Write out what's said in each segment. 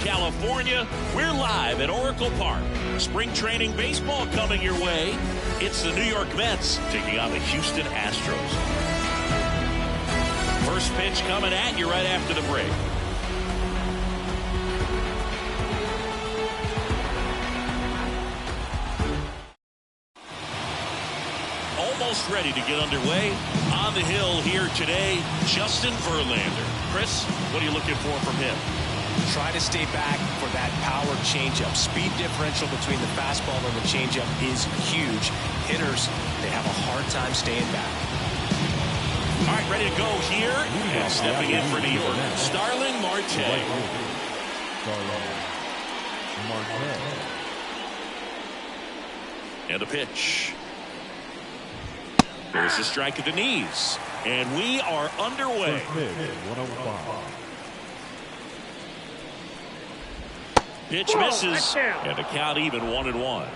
California. We're live at Oracle Park. Spring training baseball coming your way. It's the New York Mets taking on the Houston Astros. First pitch coming at you right after the break. Almost ready to get underway. On the hill here today, Justin Verlander. Chris, what are you looking for from him? Try to stay back for that power changeup. Speed differential between the fastball and the changeup is huge. Hitters, they have a hard time staying back. All right, ready to go here. And stepping in for New York, Starling Marte. And the pitch. There's the strike at the knees. And we are underway. Pitch misses. And the count even 1-1.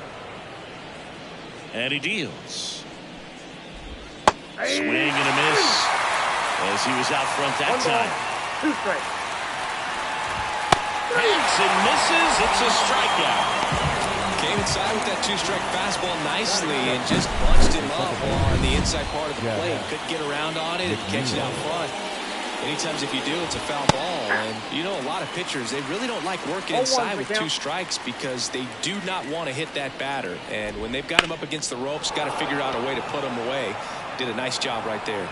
And he deals. Swing and a miss. As he was out front that time. Hits and misses. It's a strikeout. Came inside with that two-strike fastball nicely and just bunched him up on the inside part of the plate. Couldn't get around on it and catch it out front. Many times if you do, it's a foul ball. And you know, a lot of pitchers, they really don't like working inside with two strikes because they do not want to hit that batter. And when they've got him up against the ropes, got to figure out a way to put him away. Did a nice job right there.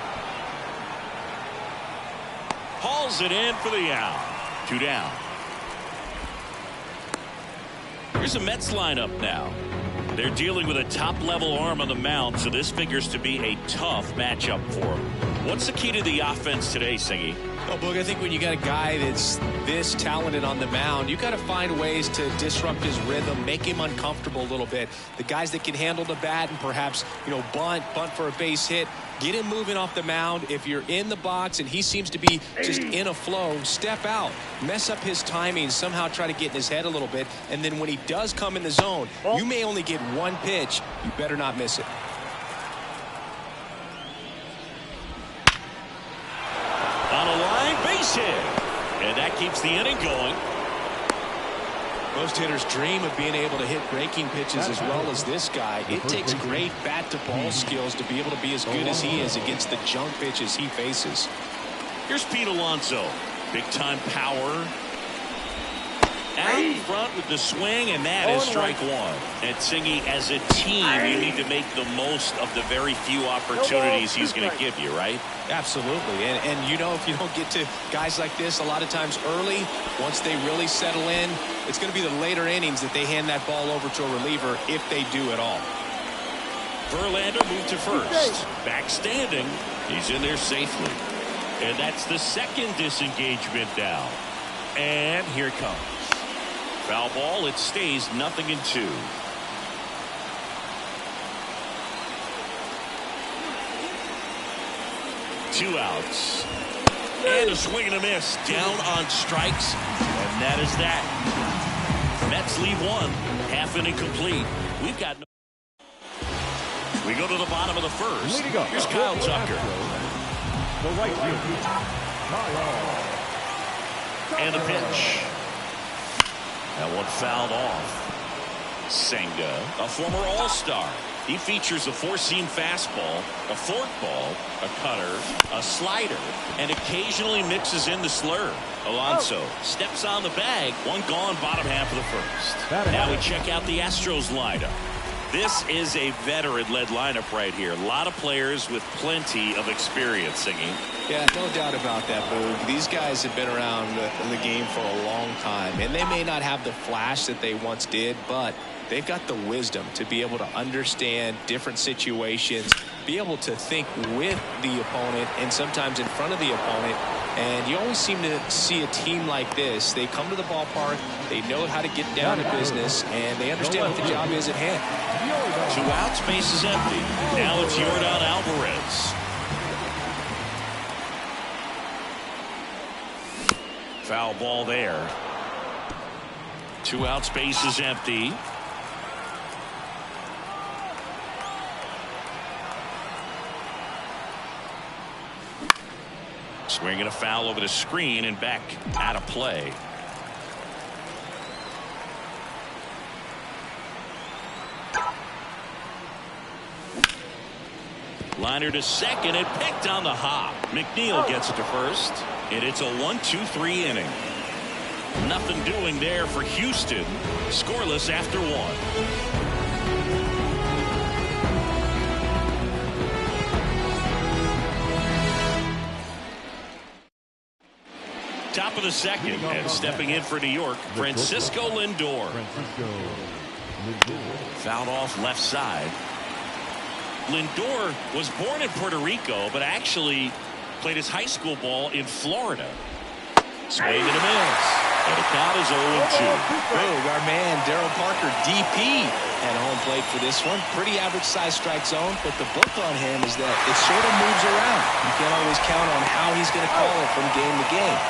Hauls it in for the out. 2 down. Here's the Mets lineup now. They're dealing with a top-level arm on the mound, so this figures to be a tough matchup for them. What's the key to the offense today, Singy? Well, Boog, I think when you got a guy that's this talented on the mound, you got to find ways to disrupt his rhythm, make him uncomfortable a little bit. The guys that can handle the bat and perhaps, bunt for a base hit, get him moving off the mound. If you're in the box and he seems to be just in a flow, step out, mess up his timing, somehow try to get in his head a little bit. And then when he does come in the zone, you may only get one pitch. You better not miss it. On a line, base hit. And that keeps the inning going. Most hitters dream of being able to hit breaking pitches as well as this guy. It takes great bat-to-ball skills to be able to be as good as he is against the junk pitches he faces. Here's Pete Alonso. Big-time power. Out in front with the swing, and that is strike one. And Singy, as a team, you need to make the most of the very few opportunities he's going to give you, right? Absolutely. And if you don't get to guys like this a lot of times early, once they really settle in, it's going to be the later innings that they hand that ball over to a reliever if they do at all. Verlander moved to first. Back standing. He's in there safely. And that's the second disengagement down. And here it comes. Foul ball. It stays 0-2. Two outs. And a swing and a miss. Down on strikes. And that is that. Mets leave one. Half inning complete. We've got no. We go to the bottom of the first. Here's Kyle Tucker. The right fielder, And a pitch. That one fouled off. Senga, a former All-Star. He features a four-seam fastball, a forkball, a cutter, a slider, and occasionally mixes in the slurve. Alonso steps on the bag. One gone, bottom half of the first. Now we check out the Astros lineup. This is a veteran-led lineup right here. A lot of players with plenty of experience, Singing. Yeah, no doubt about that, Boog. These guys have been around the game for a long time, and they may not have the flash that they once did, but they've got the wisdom to be able to understand different situations, be able to think with the opponent and sometimes in front of the opponent. And you always seem to see a team like this. They come to the ballpark, they know how to get down to business, and they understand what the job is at hand. 2 outs, base is empty. Now it's Yordan Alvarez. Foul ball there. 2 outs, base is empty. Swinging a foul over the screen and back out of play. Liner to second and picked on the hop. McNeil gets it to first, and it's a 1-2-3 inning. Nothing doing there for Houston. Scoreless after one. Top of the second, and stepping in for New York, Francisco Lindor. Fouled off left side. Lindor was born in Puerto Rico, but actually played his high school ball in Florida. Swing and a miss. And the count is 0-2. Boog, our man Daryl Parker, DP, at home plate for this one. Pretty average size strike zone, but the book on him is that it sort of moves around. You can't always count on how he's going to call it from game to game.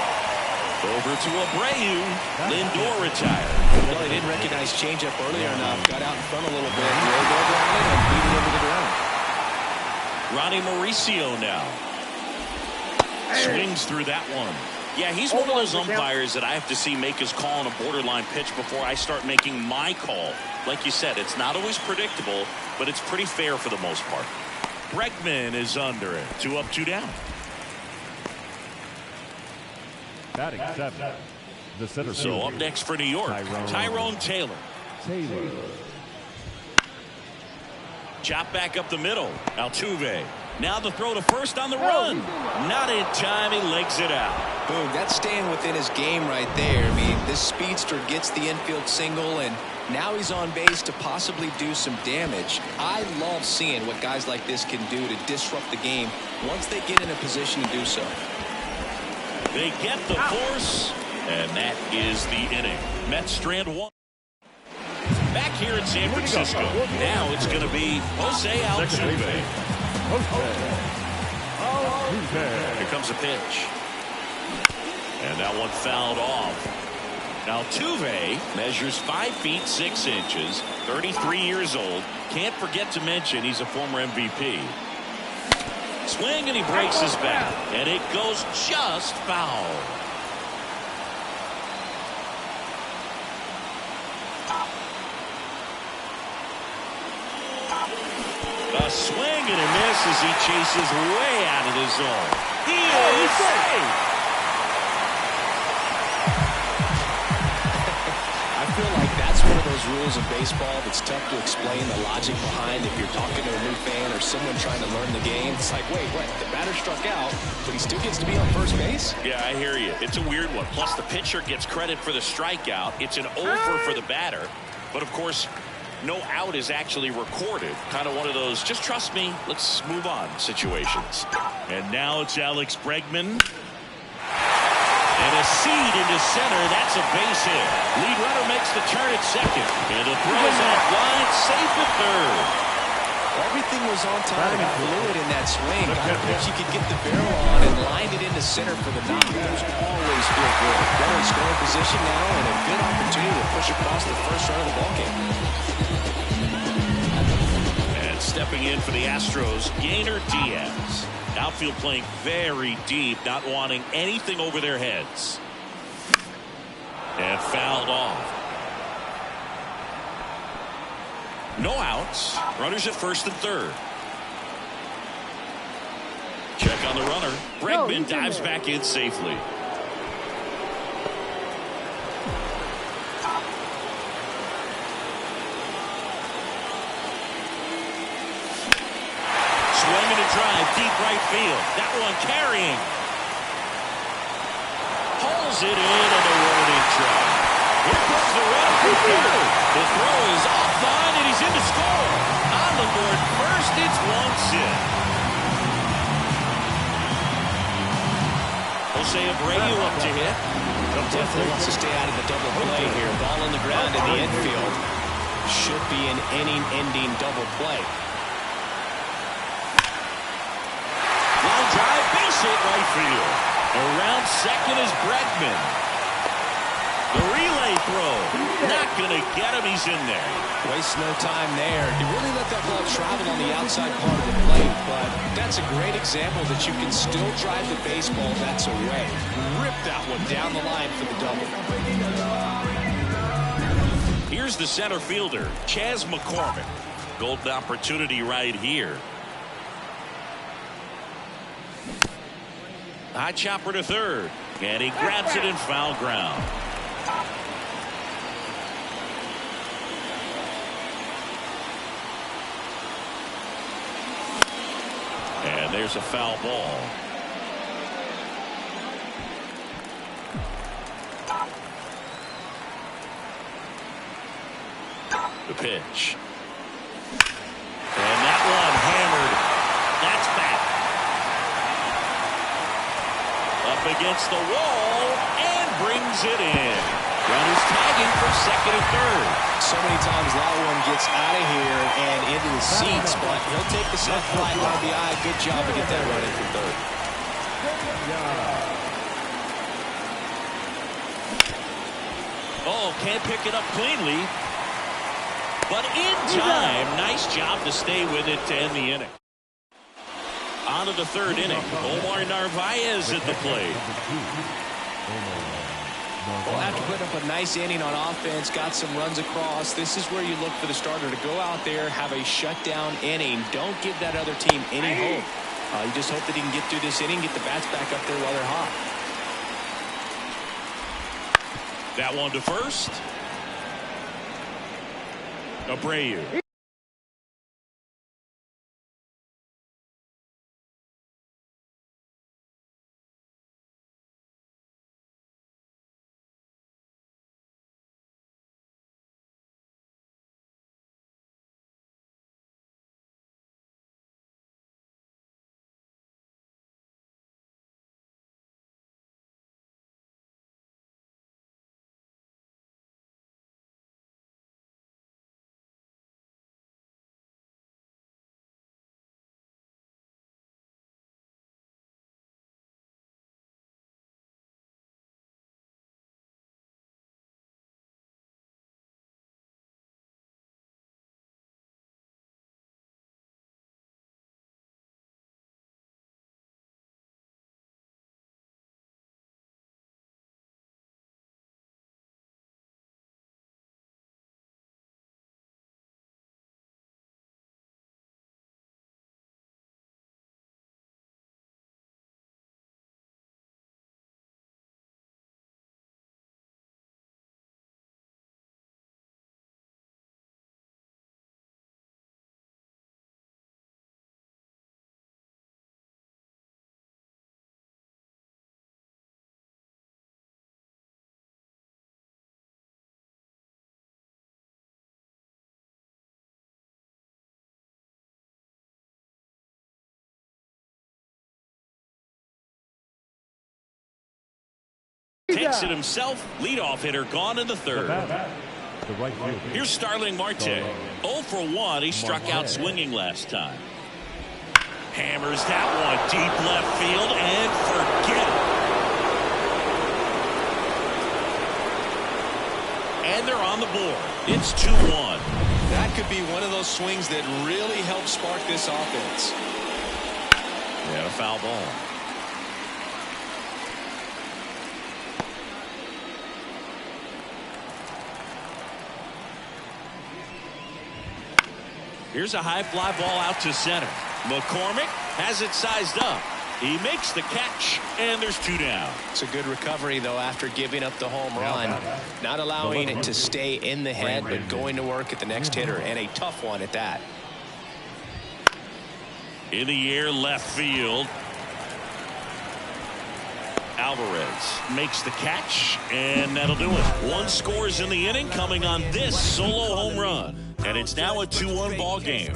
Over to Abreu. Lindor retired. Well, they didn't recognize changeup earlier enough. Got out in front a little bit. Rolled over on it and beat it into the ground. Ronnie Mauricio now. Swings through that one. Yeah, he's one of those umpires that I have to see make his call on a borderline pitch before I start making my call. Like you said, it's not always predictable, but it's pretty fair for the most part. Bregman is under it. 2 up, 2 down. Batting 7. The center So fielder. up next for New York, Tyrone Taylor. Chop back up the middle. Altuve. Now the throw to first on the run. Not in time. He legs it out. Boom, that's staying within his game right there. I mean, this speedster gets the infield single, and now he's on base to possibly do some damage. I love seeing what guys like this can do to disrupt the game once they get in a position to do so. They get the force, and that is the inning. Mets strand one. Back here in San Francisco. Now it's going to be Jose Altuve. Here comes a pitch. And that one fouled off. Altuve measures 5 feet 6 inches, 33 years old. Can't forget to mention he's a former MVP. Swing and he breaks his back. And it goes just foul. A swing and a miss as he chases way out of the zone. He is safe. I feel like that's one of those rules in baseball that's tough to explain the logic behind. If you're talking to a new fan or someone trying to learn the game, it's like, wait, what? The batter struck out, but he still gets to be on first base? Yeah, I hear you. It's a weird one. Plus, the pitcher gets credit for the strikeout. It's an over for the batter. But, of course, no out is actually recorded. Kind of one of those, just trust me, let's move on situations. And now it's Alex Bregman. And a seed into center. That's a base hit. Lead runner makes the turn at second. And the throw is offline. Safe at third. Everything was on time and fluid in that swing. I wish he could get the barrel on and lined it into center for the knock. Those always feel good. Runner in scoring position now and a good opportunity to push across the first run of the ballgame. And stepping in for the Astros, Yainer Diaz. Outfield playing very deep, not wanting anything over their heads. And fouled off. No outs. Runners at first and third. Check on the runner. Bregman dives back in safely. Swinging a drive, deep right field. That one carrying. Pulls it in on the warning track. Here comes the run for third. The throw is offline and he's in to score. On the board first, it's 1-0. Jose Abreu up to hit. Definitely wants to stay out of the double play here. Ball on the ground in the infield. Should be an inning-ending double play. Line drive, base hit right field. Around second is Bregman. The relay throw. Not going to get him. He's in there. Waste no time there. You really let that ball travel on the outside part of the plate, but that's a great example that you can still drive the baseball that's away. Rip that one down the line for the double. Here's the center fielder, Chas McCormick. Golden opportunity right here. High chopper to third. And he grabs it in foul ground. And there's a foul ball. The pitch. And that one hammered. That's back. Up against the wall and brings it in. Runners tagging for second and third. So many times that one gets out of here and into the seats, but he'll take the sack fly RBI. Good job to get that run in for third. Oh, can't pick it up cleanly. But in time, nice job to stay with it to end the inning. On to the third inning. Omar Narvaez at the plate. Well, after putting up a nice inning on offense, got some runs across, this is where you look for the starter to go out there, have a shutdown inning. Don't give that other team any hope. You just hope that he can get through this inning, get the bats back up there while they're hot. That one to first. Abreu. Takes it himself. Leadoff hitter gone in the third. Here's Starling Marte. 0 for 1. He struck out swinging last time. Hammers that one deep left field and forget it. And they're on the board. It's 2-1. That could be one of those swings that really help spark this offense. And a foul ball. Here's a high fly ball out to center. McCormick has it sized up. He makes the catch, and there's 2 down. It's a good recovery, though, after giving up the home run. Not allowing it to stay in the head, but going to work at the next hitter, and a tough one at that. In the air, left field. Alvarez makes the catch, and that'll do it. 1 scores in the inning, coming on this solo home run. And it's now a 2-1 ball game.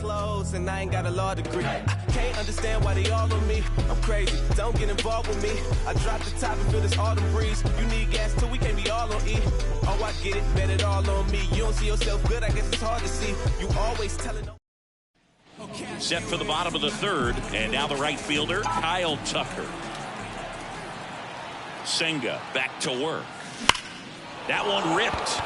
And I ain't got a law degree. I can't understand why they all on me. I'm crazy. Don't get involved with me. I dropped the top and feel this autumn breeze. You need gas too. We can't be all on E. Oh, I get it. Bet it all on me. You don't see yourself good. I guess it's hard to see. You always telling. Set for the bottom of the third, and now the right fielder, Kyle Tucker. Senga back to work. That one ripped.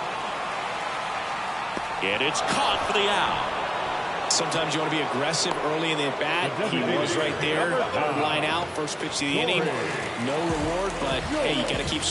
And it's caught for the out. Sometimes you want to be aggressive early in the at-bat. He was right there. Hard line out. First pitch of the inning. No reward, but, hey, you got to keep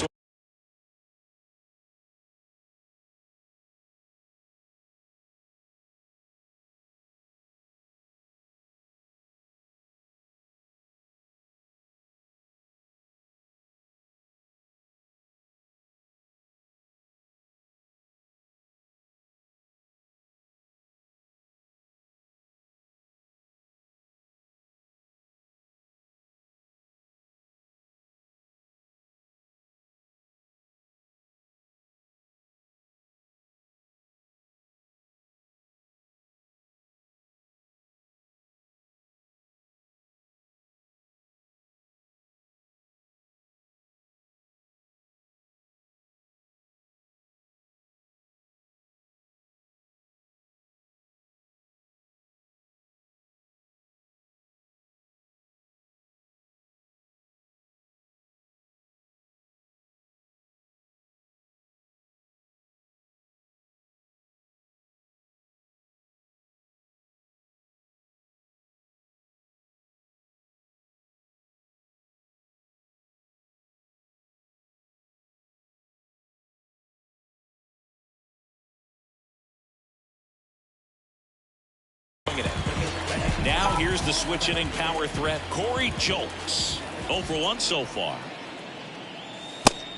Now here's the switch inning power threat, Corey Julks. 0 for 1 so far.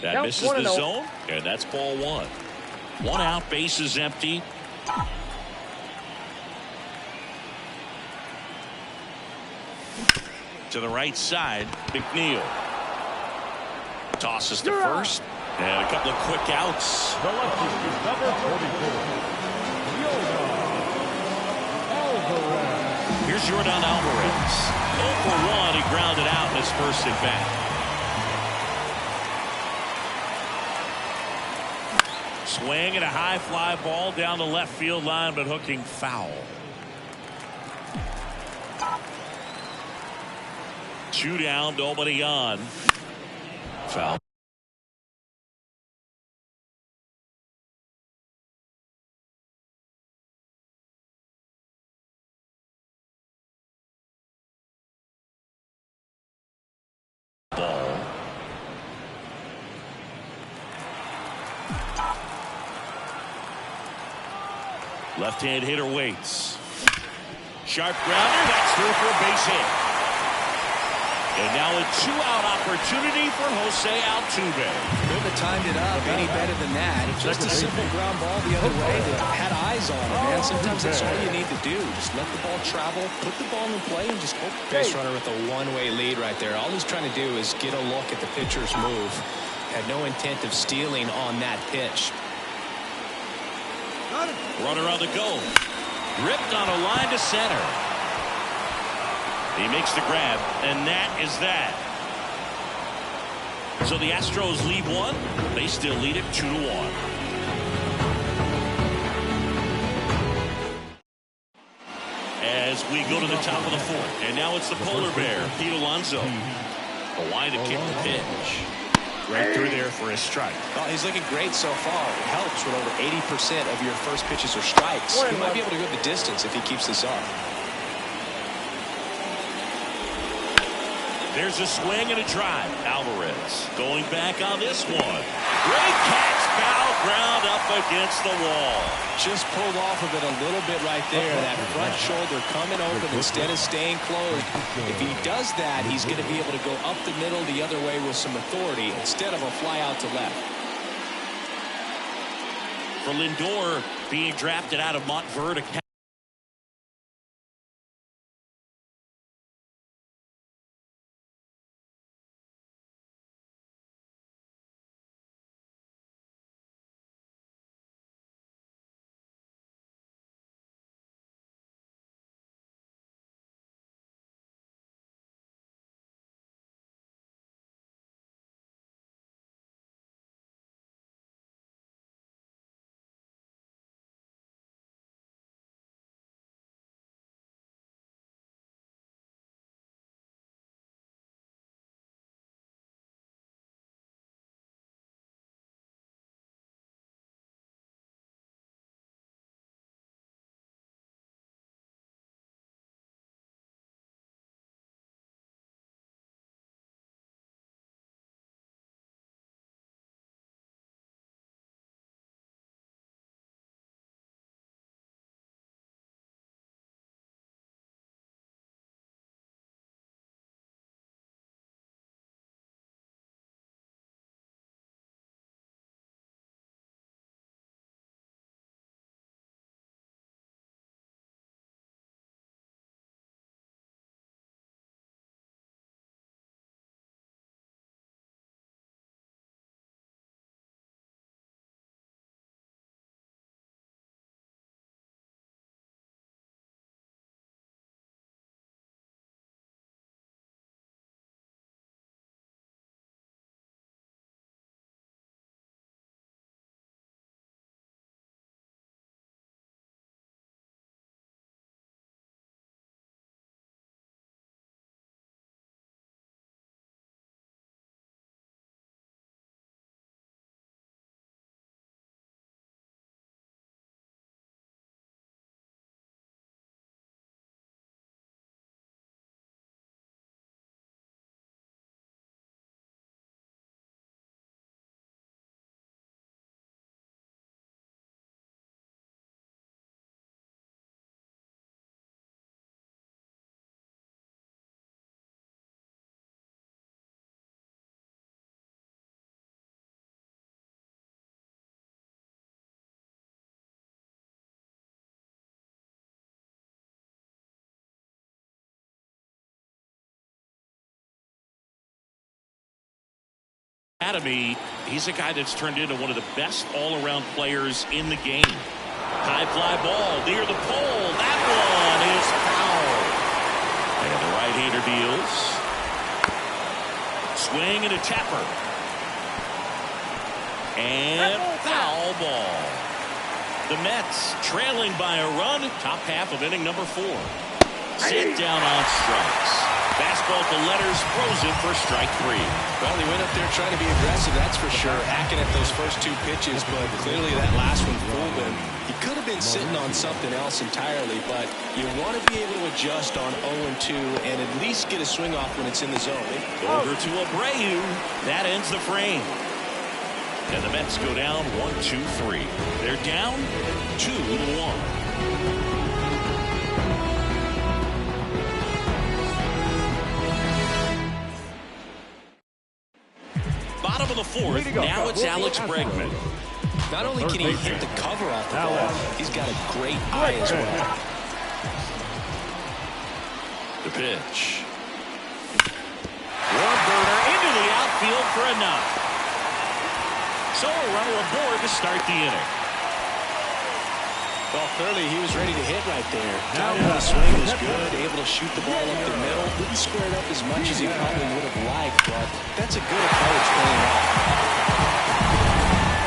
That misses the zone, and that's ball 1. 1 out, base is empty. To the right side, McNeil. Tosses to first, and a couple of quick outs. The lefty, number 44. Here's Yordan Alvarez. 0 for 1. He grounded out in his first at bat. Swing and a high fly ball down the left field line, but hooking foul. 2 down, nobody on. Foul. Ball. Left-hand hitter waits. Sharp grounder. That's through for a base hit. And now a 2-out opportunity for Jose Altuve. Couldn't have timed it up any better than that. Just a simple ground ball the other way that had eyes on it, man. Sometimes that's all you need to do. Just let the ball travel, put the ball in play, and just hope. Base runner with a one-way lead right there. All he's trying to do is get a look at the pitcher's move. Had no intent of stealing on that pitch. Runner on the go. Ripped on a line to center. He makes the grab, and that is that. So the Astros lead 1. They still lead it 2-1. As we go to the top of the 4th, and now it's the polar bear, Pete Alonso. A line to kick the pitch. Right through there for a strike. Well, he's looking great so far. It helps when over 80% of your first pitches are strikes. He might be able to go the distance if he keeps this up. There's a swing and a drive. Alvarez going back on this one. Great catch, foul ground up against the wall. Just pulled off of it a little bit right there. That front shoulder coming open instead of staying closed. If he does that, he's going to be able to go up the middle the other way with some authority instead of a fly out to left. For Lindor being drafted out of Montverde. Academy, he's a guy that's turned into one of the best all-around players in the game. High fly ball near the pole. That one is foul. And the right-hander deals. Swing and a tapper. And foul ball. The Mets trailing by a run. Top half of inning number 4. Sit down on strikes. Fastball to letters, throws in for strike 3. Well, he went up there trying to be aggressive, that's for sure, hacking at those first 2 pitches, but clearly that last one fooled him. He could have been sitting on something else entirely, but you want to be able to adjust on 0-2 and at least get a swing off when it's in the zone. Over to Abreu. That ends the frame. And the Mets go down 1-2-3. They're down 2-1. Bottom of the 4th, now it's Alex Bregman. Not only can he hit the cover off the ball, he's got a great eye as well. The pitch. Warburger into the outfield for a knock. So a runner aboard to start the inning. Well, clearly he was ready to hit right there. Timing of the swing was good, able to shoot the ball up the middle. Didn't square it up as much as he probably would have liked, but that's a good approach playing off.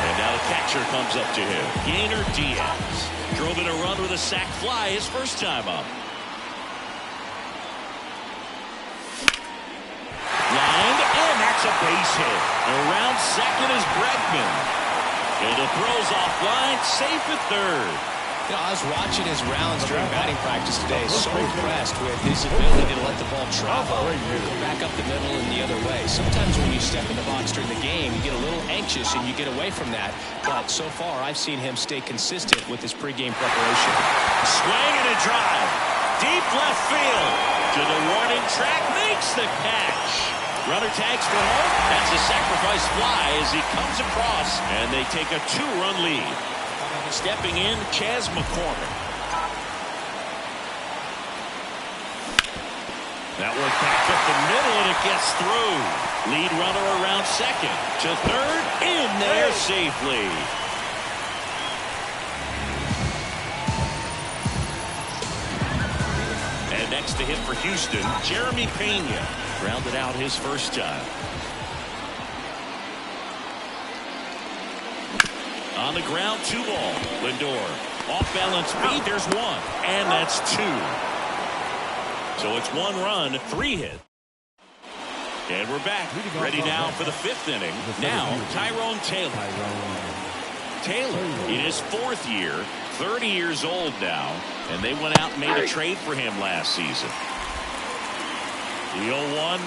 And now the catcher comes up to him. Yainer Diaz drove in a run with a sac fly his first time up. Lined, and that's a base hit. Around second is Bregman. And the throw's offline, safe at third. You know, I was watching his rounds during batting practice today. So impressed with his ability to let the ball travel, go back up the middle and the other way. Sometimes when you step in the box during the game, you get a little anxious and you get away from that. But so far, I've seen him stay consistent with his pregame preparation. Swing and a drive. Deep left field. To the warning track, makes the catch. Runner tags for home. That's a sacrifice fly as he comes across, and they take a 2-run lead. Stepping in, Chas McCormick. That one back up the middle, and it gets through. Lead runner around second. To third, in there safely. And next to hit for Houston, Jeremy Pena. Rounded out his first time. On the ground, 2 ball. Lindor. Off balance beat. There's 1. And that's 2. So it's 1 run, 3 hits. And we're back. Ready now for the 5th inning. Now, Tyrone Taylor. Taylor in his 4th year, 30 years old now. And they went out and made a trade for him last season. The 0-1.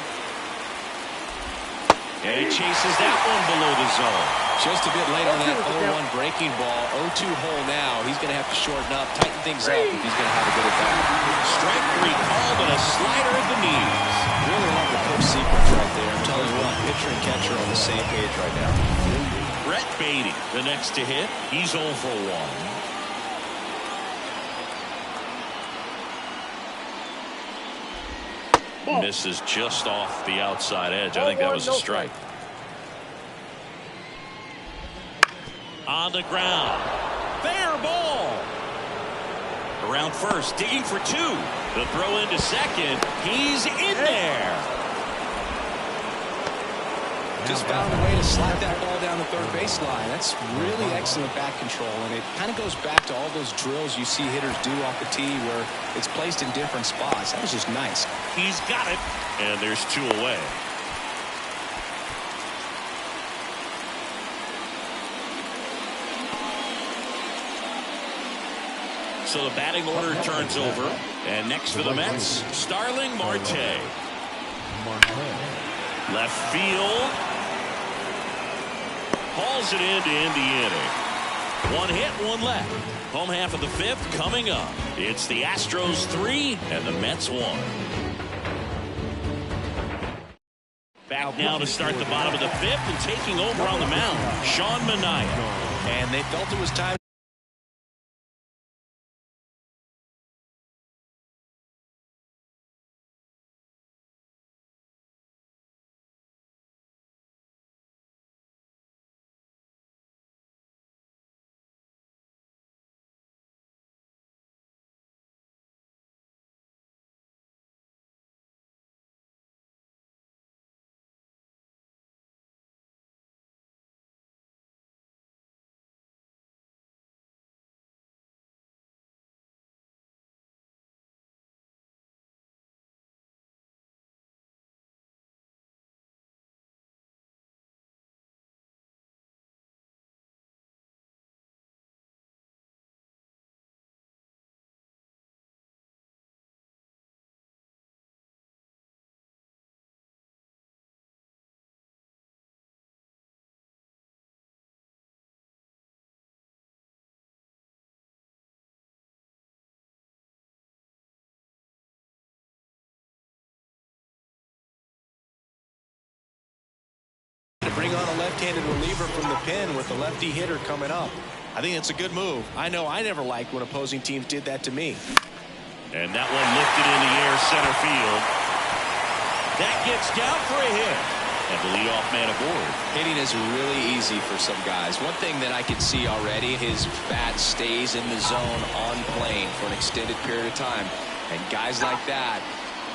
And he chases that one below the zone. Just a bit late on that 0-1 breaking ball. 0-2 hole now. He's going to have to shorten up, tighten things up if he's going to have a good at bat. Strike 3 called and a slider at the knees. Really love the coach sequence right there. I'm telling you what, pitcher and catcher on the same page right now. Brett Baty, the next to hit. He's 0 for 1. Misses just off the outside edge. I think that was a strike. On the ground. Fair ball. Around first, digging for 2. The throw into second. He's in there. Just found a way to slap that ball down the third baseline. That's really excellent bat control, and it kind of goes back to all those drills you see hitters do off the tee where it's placed in different spots. That was just nice. He's got it, and there's 2 away. So the batting order turns over, and next for the Mets, Starling Marte. Left field. Hauls it in to end the inning. 1 hit, 1 left. Home half of the 5th coming up. It's the Astros 3 and the Mets 1. Back now to start the bottom of the 5th and taking over on the mound, Sean Manaea. And they felt it was time a left-handed reliever from the pen with the lefty hitter coming up. I think it's a good move. I know I never liked when opposing teams did that to me. And that one lifted in the air center field. That gets down for a hit. And the leadoff man aboard. Hitting is really easy for some guys. One thing that I can see already, his bat stays in the zone on plane for an extended period of time. And guys like that,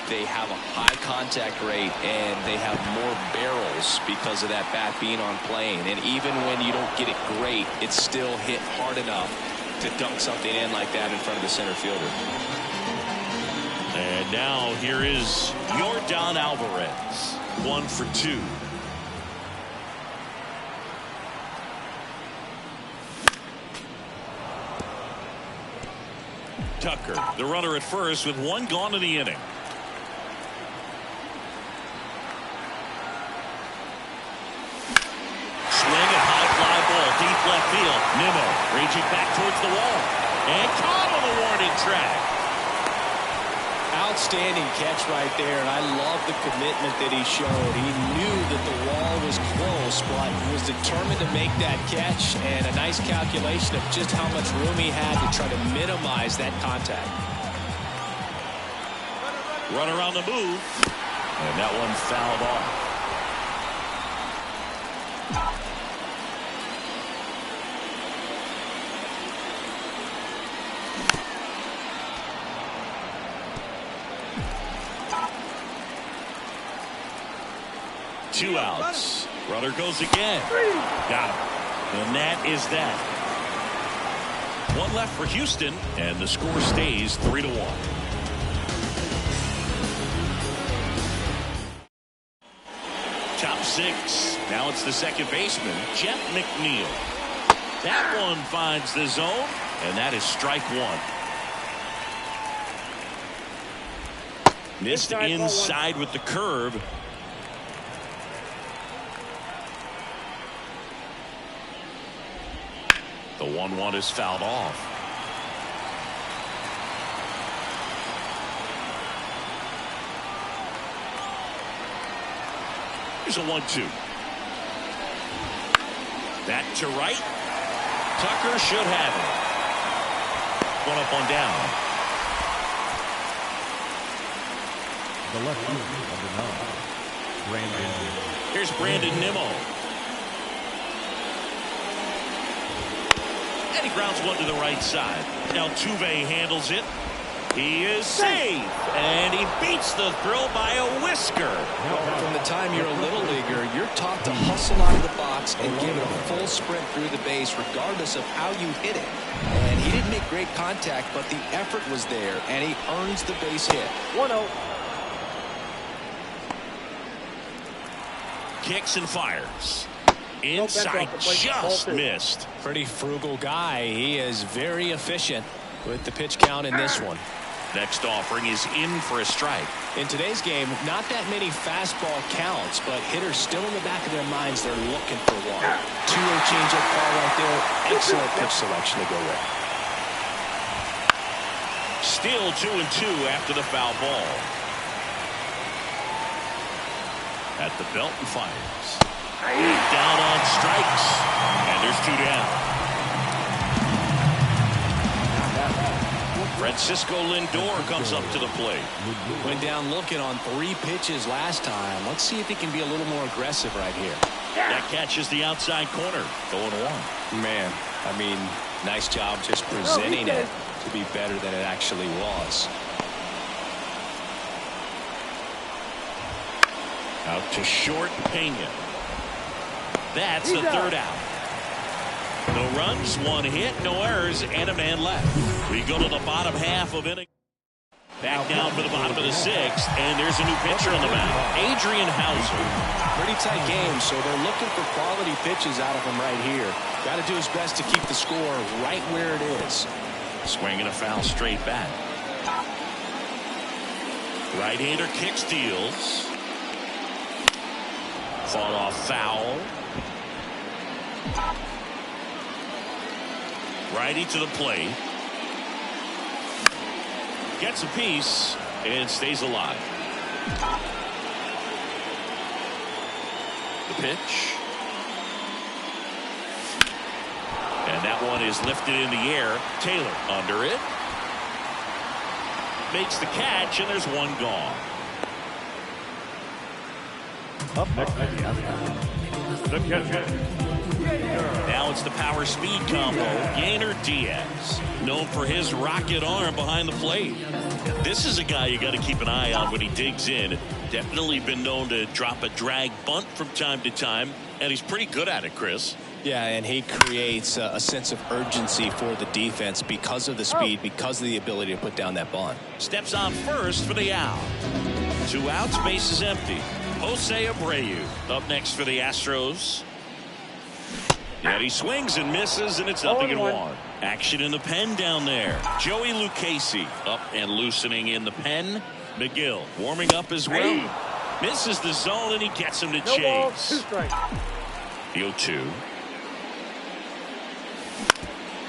they have a high contact rate and they have more barrels because of that bat being on plane. And even when you don't get it great, it's still hit hard enough to dunk something in like that in front of the center fielder. And now here is Yordan Alvarez. 1 for 2. Tucker, the runner at first with 1 gone in the inning. Swing and high fly ball deep left field. Nimmo raging back towards the wall and caught on the warning track. Outstanding catch right there, and I love the commitment that he showed. He knew that the wall was close, but he was determined to make that catch, and a nice calculation of just how much room he had to try to minimize that contact. Runner on the move, and that one fouled off. Two outs. Runner goes again. Got him. And that is that. 1 left for Houston, and the score stays 3-1. Top 6. Now it's the second baseman, Jeff McNeil. That one finds the zone, and that is strike 1. Missed inside with the curve. The 1-1 is fouled off. Here's a 1-2. That to right. Tucker should have it. 1 up, 1 down. The left fielder, number 9, Brandon. Here's Brandon Nimmo. And he grounds one to the right side. Now Altuve handles it. He is safe. And he beats the throw by a whisker. From the time you're a little leaguer, you're taught to hustle out of the box and give it a full sprint through the base regardless of how you hit it. And he didn't make great contact, but the effort was there, and he earns the base hit. 1-0. Kicks and fires. Inside, just missed. Pretty frugal guy. He is very efficient with the pitch count in this one. Next offering is in for a strike. In today's game, not that many fastball counts, but hitters still in the back of their minds, they're looking for one. 2-0 changeup call right there. Excellent pitch selection to go with. Still 2-2 after the foul ball. At the belt and fires. Down on strikes. And there's 2 down. Francisco Lindor comes up to the plate. Went down looking on 3 pitches last time. Let's see if he can be a little more aggressive right here. That catches the outside corner. 0-1. Man, I mean, nice job just presenting it to be better than it actually was. Out to short, Pena. That's the 3rd out. No runs, 1 hit, no errors, and a man left. We go to the bottom half of inning. Back down for the bottom of the 6th, and there's a new pitcher on the mound, Adrian Houser. Pretty tight game, so they're looking for quality pitches out of him right here. Got to do his best to keep the score right where it is. Swinging a foul straight back. Right-hander kick steals. Fought off foul. Righty to the plate. Gets a piece and stays alive. The pitch. And that one is lifted in the air. Taylor under it. Makes the catch, and there's one gone. Up next to the Astros, the catcher. Now it's the power speed combo. Yainer Diaz, known for his rocket arm behind the plate. This is a guy you got to keep an eye on when he digs in. Definitely been known to drop a drag bunt from time to time, and he's pretty good at it, Chris. Yeah, and he creates a sense of urgency for the defense because of the speed, because of the ability to put down that bunt. Steps on first for the out. 2 outs, base is empty. Jose Abreu up next for the Astros. And he swings and misses, and it's 0-1. Action in the pen down there. Joey Lucchesi up and loosening in the pen. McGill warming up as well. Misses the zone, and he gets him to chase. 2 strikes. The 0-2.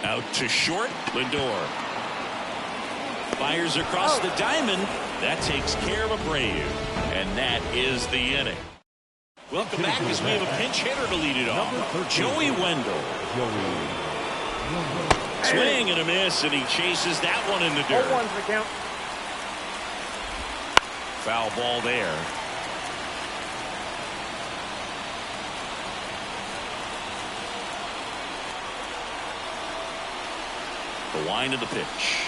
Out to short. Lindor fires across the diamond. That takes care of Abreu. And that is the inning. Welcome back as we have a pinch hitter to lead it off. Joey Wendell. Swing and a miss, and he chases that one in the dirt. 0-1's the count. Foul ball there. The wind of the pitch.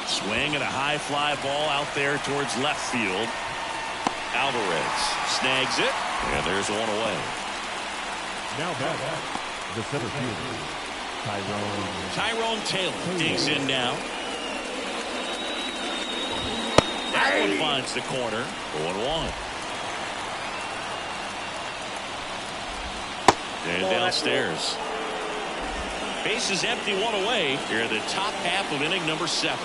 Swing and a high fly ball out there towards left field. Alvarez snags it, and there's one away. Now back, the center fielder, Tyrone Taylor digs in now. That one finds the corner. 0-1. And downstairs. Base is empty, one away. Here are the top half of inning number 7.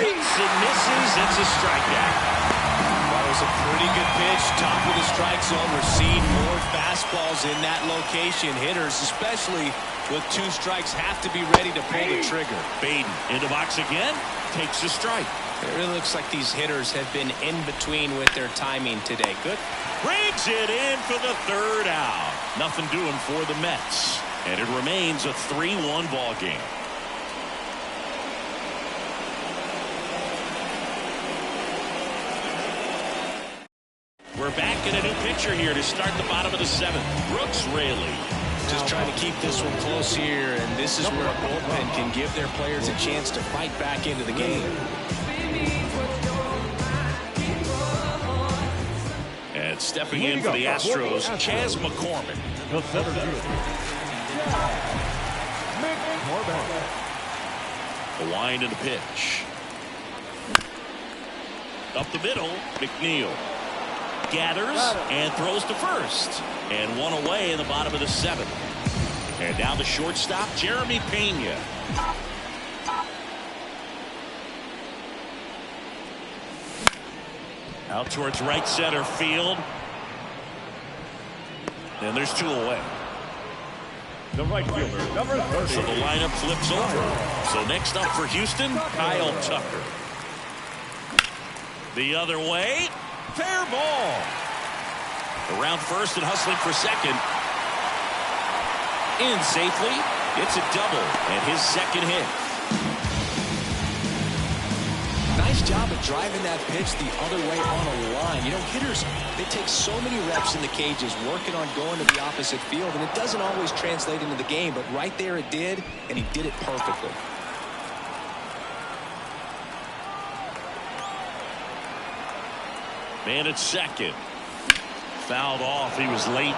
Hits and misses. It's a strikeout. That was a pretty good pitch. Top of the strike zone. We're seeing more fastballs in that location. Hitters, especially with 2 strikes, have to be ready to pull the trigger. Baden in the box again. Takes a strike. It really looks like these hitters have been in between with their timing today. Good. Brings it in for the 3rd out. Nothing doing for the Mets. And it remains a 3-1 ball game. We're back in a new pitcher here to start the bottom of the 7th. Brooks Raley. Just trying to keep this one close here, and this is where a bullpen can give their players a chance to fight back into the game. And stepping in for the Astros, Chas McCormick. the center fielder, The wind and the pitch. Up the middle, McNeil gathers and throws to first. And one away in the bottom of the 7th. And down the shortstop, Jeremy Pena. Out towards right center field. And there's 2 away. the right fielder, number 30. So the lineup flips over. So next up for Houston, Kyle Tucker. The other way, fair ball. Around first and hustling for second. In safely. It's a double and his 2nd hit. Nice job of driving that pitch the other way on a line. You know, hitters, they take so many reps in the cages working on going to the opposite field, and it doesn't always translate into the game, but right there it did, and he did it perfectly. Man at second. Fouled off. He was late.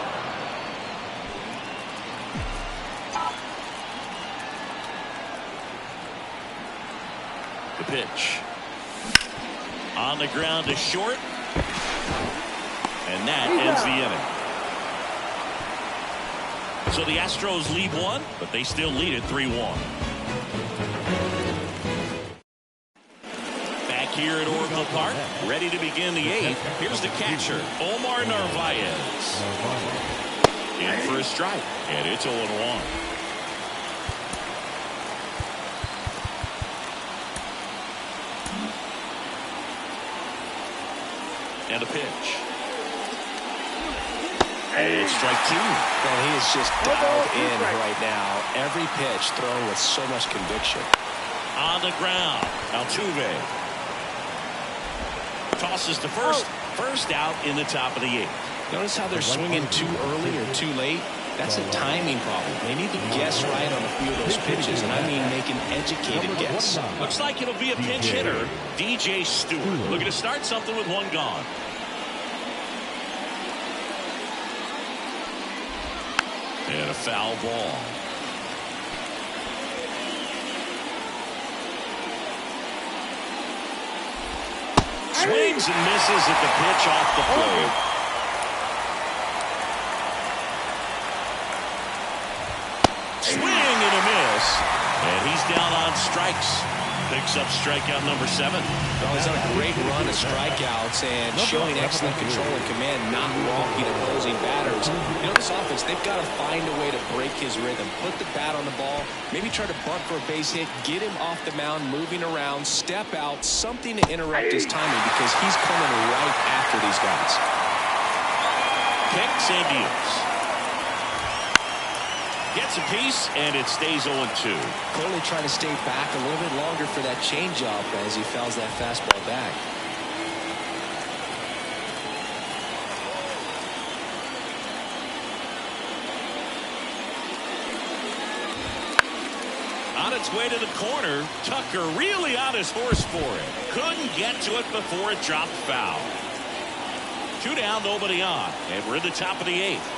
The pitch. On the ground to short. And that ends the inning. So the Astros lead 1, but they still lead it 3-1. Here at Oracle Park, ready to begin the 8th. Here's the catcher, Omar Narvaez. In for a strike, and it's 0-1. And a pitch. And strike two. And he is just dialed in right now. Every pitch thrown with so much conviction. On the ground. Altuve tosses to first. First out in the top of the eighth. Notice how they're swinging too early or too late. That's a timing problem. They need to guess right on a few of those pitches, and I mean make an educated guess. Looks like it'll be a pinch hitter, DJ Stewart. Looking to start something with one gone. And a foul ball. Swings and misses at the pitch off the plate. Swing and a miss. And he's down on strikes. Picks up strikeout number 7. Well, he's on a great run of strikeouts and showing excellent control and command, not walking opposing batters. You know, this offense, they've got to find a way to break his rhythm. Put the bat on the ball, maybe try to bunt for a base hit, get him off the mound, moving around, step out, something to interrupt his timing because he's coming right after these guys. Picks and deals. Gets a piece, and it stays 0-2. Clearly trying to stay back a little bit longer for that changeup as he fouls that fastball back. On its way to the corner, Tucker really on his horse for it. Couldn't get to it before it dropped foul. 2 down, nobody on, and we're in the top of the 8th.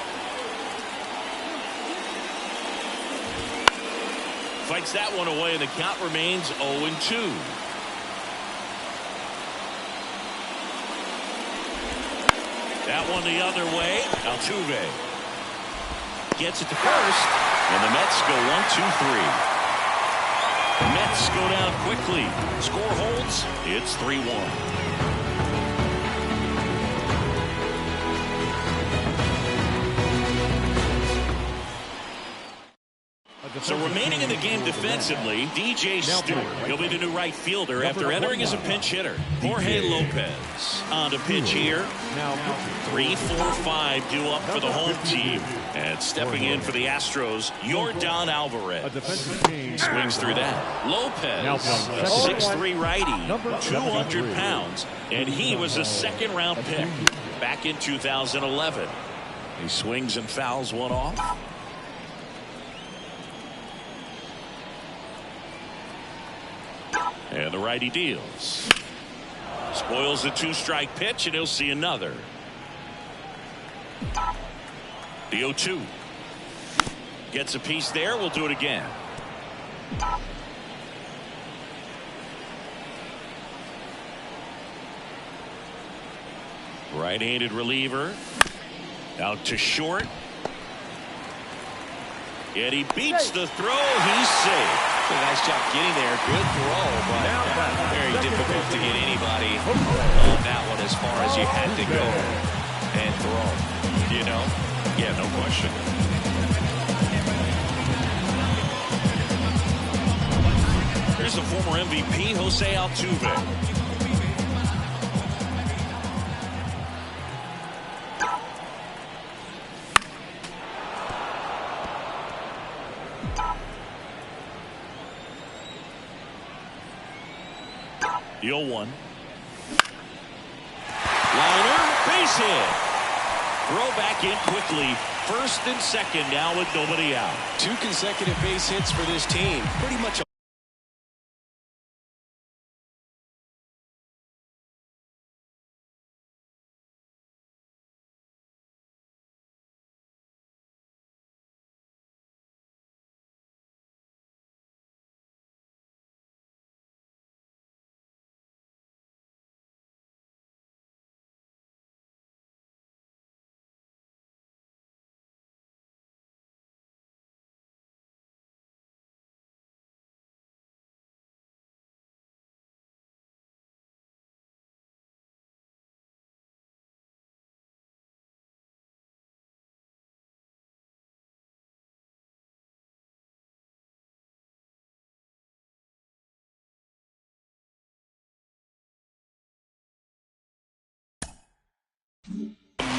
Fights that one away, and the count remains 0-2. That one the other way. Altuve gets it to first, and the Mets go 1-2-3. The Mets go down quickly. Score holds. It's 3-1. So remaining in the game defensively, DJ Stewart. He'll be the new right fielder after entering as a pinch hitter. Jorge Lopez on to pitch here. 3, 4, 5 due up for the home team. And stepping in for the Astros, Yordan Alvarez. Swings through that. Lopez, a 6'3" righty, 200 pounds. And he was a second-round pick back in 2011. He swings and fouls one off. And the righty deals. Spoils the 2-strike pitch, and he'll see another. The 0-2. Gets a piece there. We'll do it again. Right-handed reliever. Out to short. And he beats the throw. He's safe. Nice job getting there. Good throw, but very difficult to get anybody on that one as far as you had to go and throw. You know? Yeah, no question. Here's the former MVP, Jose Altuve. The 0-1. Liner, base hit. Throw back in quickly. First and second now with nobody out. 2 consecutive base hits for this team. Pretty much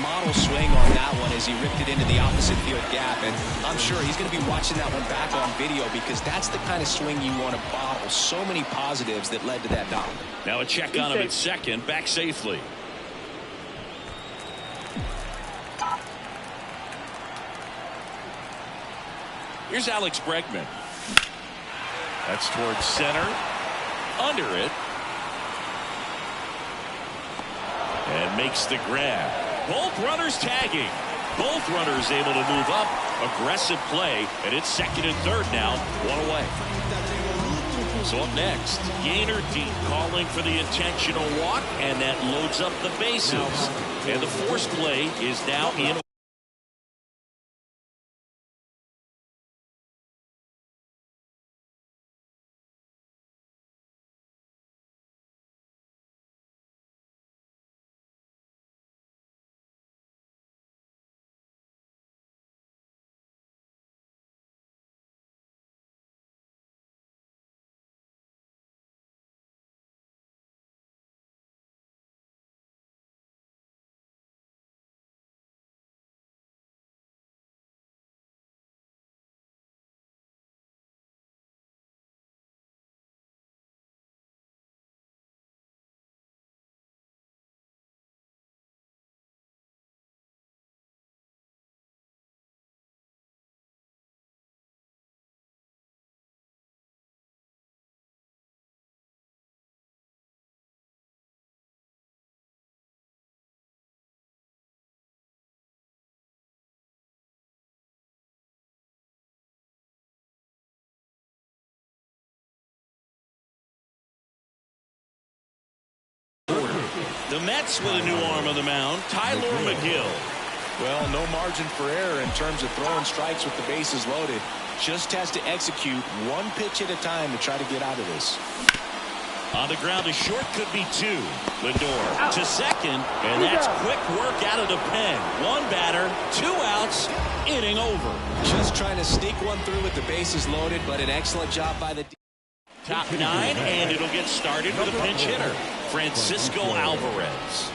model swing on that one as he ripped it into the opposite field gap. And I'm sure he's going to be watching that one back on video because that's the kind of swing you want to bottle. So many positives that led to that knock. Now a check on him at second, back safely. Here's Alex Bregman. That's towards center. Under it. And makes the grab. Both runners tagging. Both runners able to move up. Aggressive play. And it's second and third now. One away. So up next, Yainer Deep calling for the intentional walk. And that loads up the bases. And the forced play is now in. The Mets with a new arm on the mound, Tyler McGill. Well, no margin for error in terms of throwing strikes with the bases loaded. Just has to execute one pitch at a time to try to get out of this. On the ground, a short could be two. Lindor to second, and that's quick work out of the pen. One batter, 2 outs, inning over. Just trying to sneak one through with the bases loaded, but an excellent job by the Top 9, and it'll get started with a pinch hitter, Francisco Alvarez.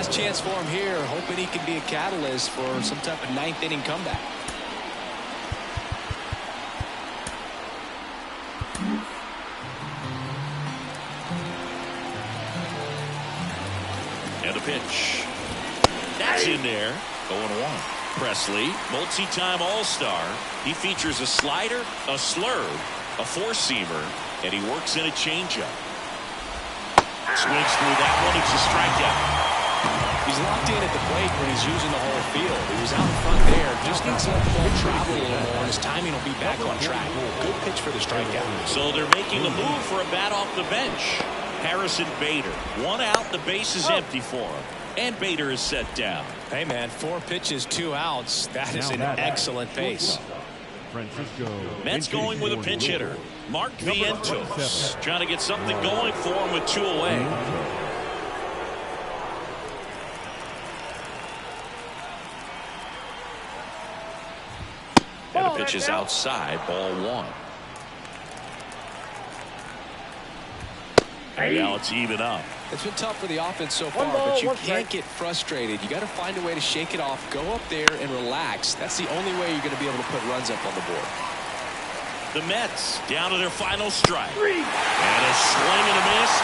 last chance for him here, hoping he can be a catalyst for some type of ninth inning comeback. And a pitch. That's in there. 0-1. Presley, multi-time All-Star. He features a slider, a slurve, a four-seamer, and he works in a changeup. Swings through that one. It's a strikeout. He's locked in at the plate when he's using the whole field. He was out in front there. Just needs to let the ball travel a little more, and his timing will be back on track. Good pitch for the strikeout. So they're making a move for a bat off the bench. Harrison Bader. One out. The base is empty for him. And Bader is set down. Hey, man, 4 pitches, 2 outs. That is an excellent pace. Francisco. Mets going with a pinch hitter. Mark Vientos. Trying to get something going for him with 2 away. And the pitch is outside. Ball 1. And now it's even up. It's been tough for the offense so far, but you can't get frustrated. You got to find a way to shake it off, go up there and relax. That's the only way you're going to be able to put runs up on the board. The Mets down to their final strike. And a swing and a miss.